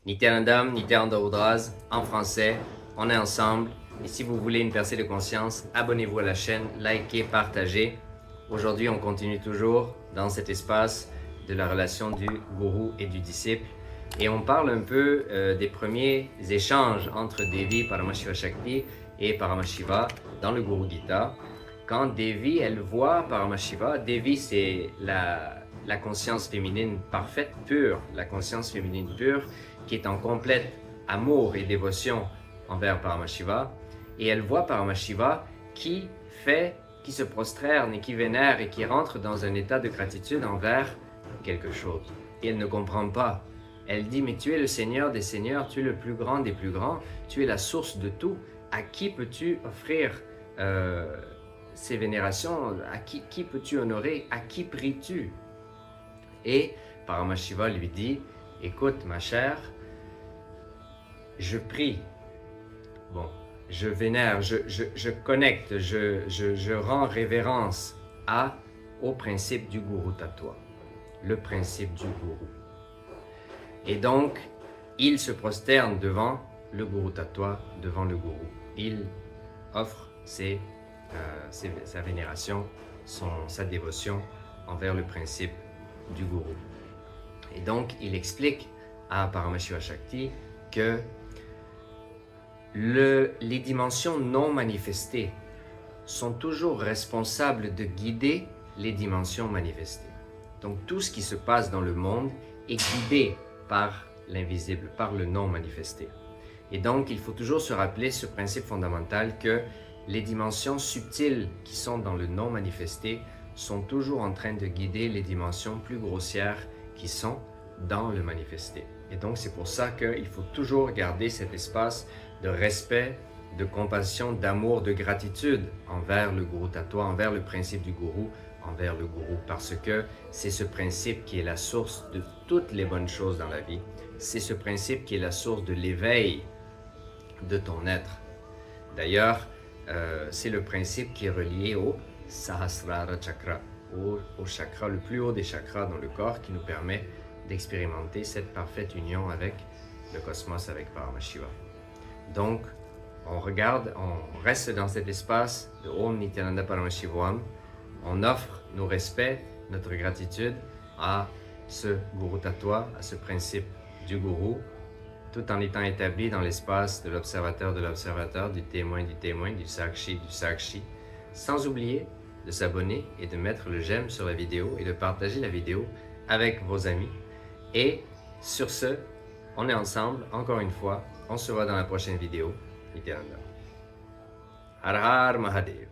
Nityanandam, Nityananda Udraz, en français, on est ensemble. Et si vous voulez une percée de conscience, abonnez-vous à la chaîne, likez, partagez. Aujourd'hui, on continue toujours dans cet espace de la relation du gourou et du disciple. Et on parle un peu des premiers échanges entre Devi, Paramashiva Shakti et Paramashiva dans le Guru Gita. Quand Devi, elle voit Paramashiva, Devi c'est la conscience féminine parfaite, pure, la conscience féminine pure, qui est en complète amour et dévotion envers Paramashiva. Et elle voit Paramashiva qui se prosterne et qui vénère et qui rentre dans un état de gratitude envers quelque chose. Et elle ne comprend pas. Elle dit, mais tu es le Seigneur des Seigneurs, tu es le plus grand des plus grands, tu es la source de tout. À qui peux-tu offrir ces vénérations? À qui peux-tu honorer? À qui pries-tu? Et Paramashiva lui dit, écoute ma chère, je prie, bon, je vénère, je connecte, je rends révérence au principe du Guru Tattva, le principe du Guru. Et donc, il se prosterne devant le Guru Tattva, devant le Guru. Il offre sa vénération, sa dévotion envers le principe du Guru. Et donc, il explique à Paramashiva Shakti que les dimensions non manifestées sont toujours responsables de guider les dimensions manifestées. Donc, tout ce qui se passe dans le monde est guidé par l'invisible, par le non manifesté. Et donc, il faut toujours se rappeler ce principe fondamental que les dimensions subtiles qui sont dans le non manifesté sont toujours en train de guider les dimensions plus grossières qui sont dans le manifesté. Et donc, c'est pour ça qu'il faut toujours garder cet espace de respect, de compassion, d'amour, de gratitude envers le Guru Tattva, envers le principe du Guru, envers le Guru, parce que c'est ce principe qui est la source de toutes les bonnes choses dans la vie. C'est ce principe qui est la source de l'éveil de ton être. D'ailleurs, c'est le principe qui est relié au Sahasrara Chakra, au chakra, le plus haut des chakras dans le corps, qui nous permet d'expérimenter cette parfaite union avec le cosmos, avec Paramashiva. Donc, on reste dans cet espace de Om Nityananda Paramashivoham. On offre nos respects, notre gratitude à ce Guru Tattva, à ce principe du Guru, tout en étant établi dans l'espace de l'observateur, du témoin, du sakshi, sans oublier de s'abonner et de mettre le j'aime sur la vidéo et de partager la vidéo avec vos amis. Et sur ce, on est ensemble, encore une fois, on se voit dans la prochaine vidéo. Nityananda. Har Har Mahadev.